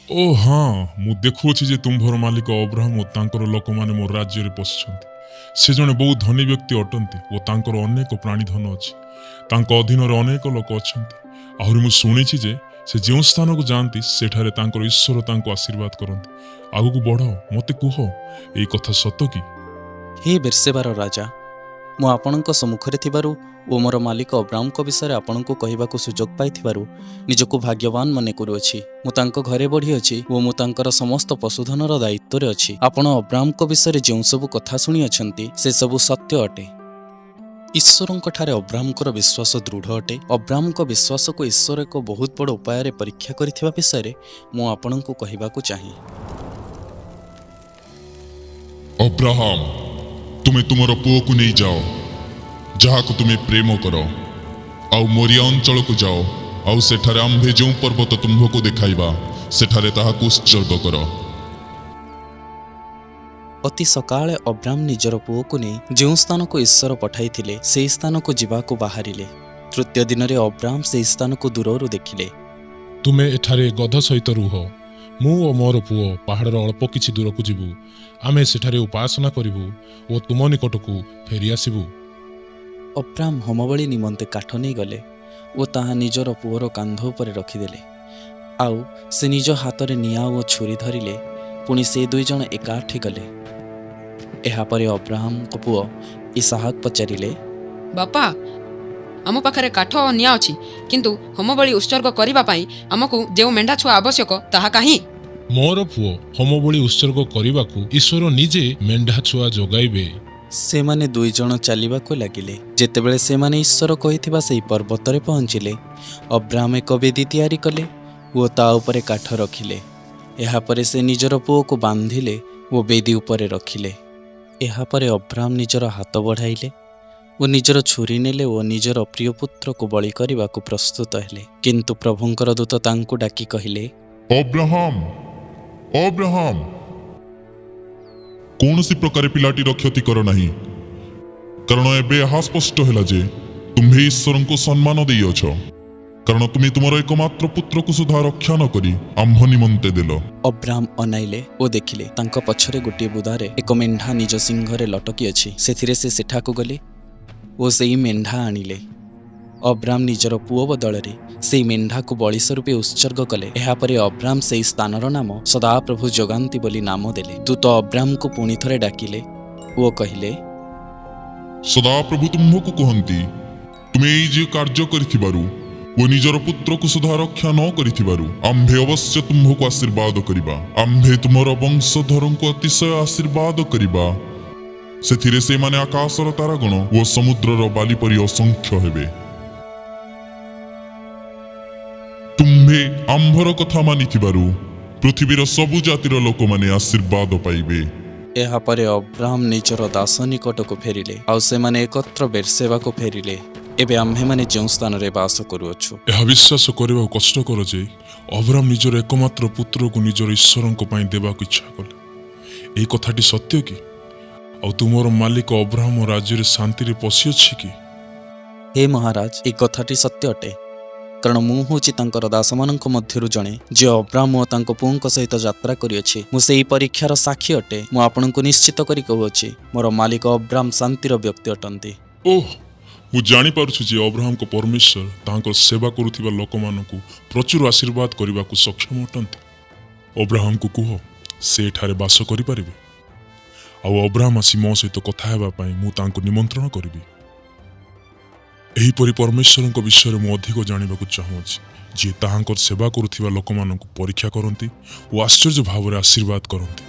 ଓ ହଁ, ମୁଁ ଦେଖୁଅଛି ଯେ ତୁମ୍ଭର ମାଲିକ ଅବ୍ରାହମ ଓ ତାଙ୍କର ଲୋକମାନେ ମୋ ରାଜ୍ୟରେ ପଶିଛନ୍ତି। ସେ ଜଣେ ବହୁ ଧନୀ ବ୍ୟକ୍ତି ଅଟନ୍ତି ଓ ତାଙ୍କର ଅନେକ ପ୍ରାଣୀଧନ ଅଛି। ତାଙ୍କ ଅଧୀନରେ ଅନେକ ଲୋକ ଅଛନ୍ତି। ଆହୁରି ମୁଁ ଶୁଣିଛି ଯେ ସେ ଯେଉଁ ସ୍ଥାନକୁ ଯାଆନ୍ତି ସେଠାରେ ତାଙ୍କର ଈଶ୍ୱର ତାଙ୍କୁ ଆଶୀର୍ବାଦ କରନ୍ତି। ଆଗକୁ ବଢ଼, ମୋତେ କୁହ, ଏଇ କଥା ସତ କି? ହେ ବେର୍ସେବାର ରାଜା, ମୁଁ ଆପଣଙ୍କ ସମ୍ମୁଖରେ ଥିବାରୁ ଓ ମୋର ମାଲିକ ଅବ୍ରାମଙ୍କ ବିଷୟରେ ଆପଣଙ୍କୁ କହିବାକୁ ସୁଯୋଗ ପାଇଥିବାରୁ ନିଜକୁ ଭାଗ୍ୟବାନ ମନେ କରୁଅଛି। ମୁଁ ତାଙ୍କ ଘରେ ବଢ଼ିଅଛି ଓ ମୁଁ ତାଙ୍କର ସମସ୍ତ ପଶୁଧନର ଦାୟିତ୍ୱରେ ଅଛି। ଆପଣ ଅବ୍ରାମଙ୍କ ବିଷୟରେ ଯେଉଁ ସବୁ କଥା ଶୁଣିଅଛନ୍ତି ସେସବୁ ସତ୍ୟ ଅଟେ। ଈଶ୍ୱରଙ୍କଠାରେ ଅବ୍ରାମଙ୍କର ବିଶ୍ୱାସ ଦୃଢ଼ ଅଟେ। ଅବ୍ରାମଙ୍କ ବିଶ୍ୱାସକୁ ଈଶ୍ୱର ଏକ ବହୁତ ବଡ଼ ଉପାୟରେ ପରୀକ୍ଷା କରିଥିବା ବିଷୟରେ ମୁଁ ଆପଣଙ୍କୁ କହିବାକୁ ଚାହେଁ। ଅବ୍ରାହମ, ତୁମେ ତୁମର ପୁଅକୁ ନେଇ ଯାଅ, ଯାହାକୁ ତୁମେ ପ୍ରେମ କର, ଆଉ ମୋରିଆ ଅଞ୍ଚଳକୁ ଯାଅ, ଆଉ ସେଠାରେ ଆମ୍ଭେ ଯେଉଁ ପର୍ବତ ତୁମ୍ଭକୁ ଦେଖାଇବା ସେଠାରେ ତାହାକୁ ଉତ୍ସର୍ଗ କର। ଅତି ସକାଳେ ଅବ୍ରାମ ନିଜର ପୁଅକୁ ନେଇ ଯେଉଁ ସ୍ଥାନକୁ ଈଶ୍ୱର ପଠାଇଥିଲେ ସେହି ସ୍ଥାନକୁ ଯିବାକୁ ବାହାରିଲେ। ତୃତୀୟ ଦିନରେ ଅବ୍ରାମ ସେହି ସ୍ଥାନକୁ ଦୂରରୁ ଦେଖିଲେ। ତୁମେ ଏଠାରେ ଗଧ ସହିତ ରୁହ, ମୁଁ ଓ ମୋର ପୁଅ ପାହାଡ଼ର ଅଳ୍ପ କିଛି ଦୂରକୁ ଯିବୁ। ଆମେ ସେଠାରେ ଉପାସନା କରିବୁ ଓ ତୁମ ନିକଟକୁ ଫେରିଆସିବୁ। ଅବ୍ରାମ ହୋମବଳି ନିମନ୍ତେ କାଠ ନେଇଗଲେ ଓ ତାହା ନିଜର ପୁଅର କାନ୍ଧ ଉପରେ ରଖିଦେଲେ। ଆଉ ସେ ନିଜ ହାତରେ ନିଆଁ ଓ ଛୁରୀ ଧରିଲେ। ପୁଣି ସେ ଦୁଇଜଣ ଏକାଠି ଗଲେ। ଏହାପରେ ଅବ୍ରାହମଙ୍କ ପୁଅ ଇସାହାକ ପଚାରିଲେ, ବାପା, ଆମ ପାଖରେ କାଠ ଓ ନିଆଁ ଅଛି, କିନ୍ତୁ ହୋମବଳି ଉତ୍ସର୍ଗ କରିବା ପାଇଁ ଆମକୁ ଯେଉଁ ମେଣ୍ଢା ଛୁଆ ଆବଶ୍ୟକ ତାହା କାହିଁ? ମୋର ପୁଅ, ହୋମବଳି ଉତ୍ସର୍ଗ କରିବାକୁ ଈଶ୍ୱର ନିଜେ ମେଣ୍ଢା ଛୁଆ ଯୋଗାଇବେ। ସେମାନେ ଦୁଇଜଣ ଚାଲିବାକୁ ଲାଗିଲେ। ଯେତେବେଳେ ସେମାନେ ଈଶ୍ୱର କହିଥିବା ସେହି ପର୍ବତରେ ପହଞ୍ଚିଲେ, ଅବ୍ରାମ ଏକ ବେଦୀ ତିଆରି କଲେ ଓ ତା ଉପରେ କାଠ ରଖିଲେ। ଏହାପରେ ସେ ନିଜର ପୁଅକୁ ବାନ୍ଧିଲେ ଓ ବେଦୀ ଉପରେ ରଖିଲେ। ଏହାପରେ ଅବ୍ରାମ ନିଜର ହାତ ବଢ଼ାଇଲେ ଓ ନିଜର ଛୁରୀ ନେଲେ ଓ ନିଜର ପ୍ରିୟ ପୁତ୍ରକୁ ବଳି କରିବାକୁ ପ୍ରସ୍ତୁତ ହେଲେ। କିନ୍ତୁ ପ୍ରଭୁଙ୍କର ଦୂତ ତାଙ୍କୁ ଡାକି କହିଲେ, ଅବ୍ରାହମ, ଅବ୍ରାହମ, କୌଣସି ପ୍ରକାର ପିଲାଟିର କ୍ଷତି କର ନାହିଁ, କାରଣ ଏବେ ଏହା ସ୍ପଷ୍ଟ ହେଲା ଯେ ତୁମ୍ଭେ ଈଶ୍ୱରଙ୍କୁ ସମ୍ମାନ ଦେଇଅଛ, କାରଣ ତୁମେ ତୁମର ଏକମାତ୍ର ପୁତ୍ରକୁ ସୁଦ୍ଧା ରକ୍ଷା ନ କରି ଆମ୍ଭ ନିମନ୍ତେ ଦେଲ। ଅବ୍ରାମ ଅନାଇଲେ ଓ ଦେଖିଲେ ତାଙ୍କ ପଛରେ ଗୋଟିଏ ବୁଦାରେ ଏକ ମେଣ୍ଢା ନିଜ ସିଂହରେ ଲଟକି ଅଛି। ସେଥିରେ ସେ ସେଠାକୁ ଗଲେ ଓ ସେହି ମେଣ୍ଢା ଆଣିଲେ। ଅବ୍ରାମ ନିଜର ପୁଅ ବଦଳରେ ସେହି ମେଣ୍ଢାକୁ ବଳି ସ୍ୱରୂପେ ଉତ୍ସର୍ଗ କଲେ। ଏହାପରେ ଅବ୍ରାମ ସେହି ସ୍ଥାନର ନାମ ସଦାପ୍ରଭୁ ଯୋଗାନ୍ତି ବୋଲି ନାମ ଦେଲେ। ଦୂତ ଅବ୍ରାମକୁ ପୁଣି ଥରେ ଡାକିଲେ ଓ କହିଲେ, ସଦାପ୍ରଭୁ ତୁମ୍ଭକୁ କୁହନ୍ତି, ତୁମେ ଏଇ ଯେ କାର୍ଯ୍ୟ କରିଥିବାରୁ ଓ ନିଜର ପୁତ୍ରକୁ ସୁଦ୍ଧା ରକ୍ଷା ନ କରିଥିବାରୁ ଆମ୍ଭେ ଅବଶ୍ୟ ତୁମ୍ଭକୁ ଆଶୀର୍ବାଦ କରିବା। ଆମ୍ଭେ ତୁମର ବଂଶଧରଙ୍କୁ ଅତିଶୟ ଆଶୀର୍ବାଦ କରିବା। ସେଥିରେ ସେମାନେ ଆକାଶର ତାରାଗଣ ଓ ସମୁଦ୍ରର ବାଲି ପରି ଅସଂଖ୍ୟ ହେବେ। ତୁମ୍ଭେ ଆମ୍ଭର କଥା ମାନିଥିବାରୁ ପୃଥିବୀର ସବୁ ଜାତିର ଲୋକମାନେ ଆଶୀର୍ବାଦ ପାଇବେ। ଏହାପରେ ଅବ୍ରାମ ନିଜର ଦାସ ନିକଟକୁ ଫେରିଲେ ଆଉ ସେମାନେ ଏକତ୍ର ବେର୍ସେବାକୁ ଫେରିଲେ। ଏବେ ଆମ୍ଭେମାନେ ଯେଉଁ ସ୍ଥାନରେ ବାସ କରୁଅଛୁ। ଏହା ବିଶ୍ୱାସ କରିବାକୁ କଷ୍ଟକର ଯେ ଅବ୍ରାମ ନିଜର ଏକମାତ୍ର ପୁତ୍ରକୁ ନିଜର ଈଶ୍ୱରଙ୍କ ପାଇଁ ଦେବାକୁ ଇଚ୍ଛା କଲେ। ଏହି କଥାଟି ସତ୍ୟ କି? ଆଉ ତୁମର ମାଲିକ ଅବ୍ରାହମ ରାଜ୍ୟରେ ଶାନ୍ତିରେ ପଶିଅଛି କି? ହେ ମହାରାଜ, ଏହି କଥାଟି ସତ୍ୟ ଅଟେ, କାରଣ ମୁଁ ହେଉଛି ତାଙ୍କର ଦାସମାନଙ୍କ ମଧ୍ୟରୁ ଜଣେ ଯେ ଅବ୍ରାମ ଓ ତାଙ୍କ ପୁଅଙ୍କ ସହିତ ଯାତ୍ରା କରିଅଛି। ମୁଁ ସେହି ପରୀକ୍ଷାର ସାକ୍ଷୀ ଅଟେ। ମୁଁ ଆପଣଙ୍କୁ ନିଶ୍ଚିତ କରି କହୁଅଛି, ମୋର ମାଲିକ ଅବ୍ରାମ ଶାନ୍ତିର ବ୍ୟକ୍ତି ଅଟନ୍ତି। ଓହ, ମୁଁ ଜାଣିପାରୁଛି ଯେ ଅବ୍ରାହମଙ୍କ ପରମେଶ୍ୱର ତାଙ୍କର ସେବା କରୁଥିବା ଲୋକମାନଙ୍କୁ ପ୍ରଚୁର ଆଶୀର୍ବାଦ କରିବାକୁ ସକ୍ଷମ ଅଟନ୍ତି। ଅବ୍ରାହମକୁ କୁହ ସେ ଏଠାରେ ବାସ କରିପାରିବେ, ଆଉ ଅବ୍ରାହମ ଆସି ମୋ ସହିତ କଥା ହେବା ପାଇଁ ମୁଁ ତାଙ୍କୁ ନିମନ୍ତ୍ରଣ କରିବି। ଏହିପରି ପରମେଶ୍ୱରଙ୍କ ବିଷୟରେ ମୁଁ ଅଧିକ ଜାଣିବାକୁ ଚାହୁଁଅଛି, ଯିଏ ତାହାଙ୍କର ସେବା କରୁଥିବା ଲୋକମାନଙ୍କୁ ପରୀକ୍ଷା କରନ୍ତି ଓ ଆଶ୍ଚର୍ଯ୍ୟ ଭାବରେ ଆଶୀର୍ବାଦ କରନ୍ତି।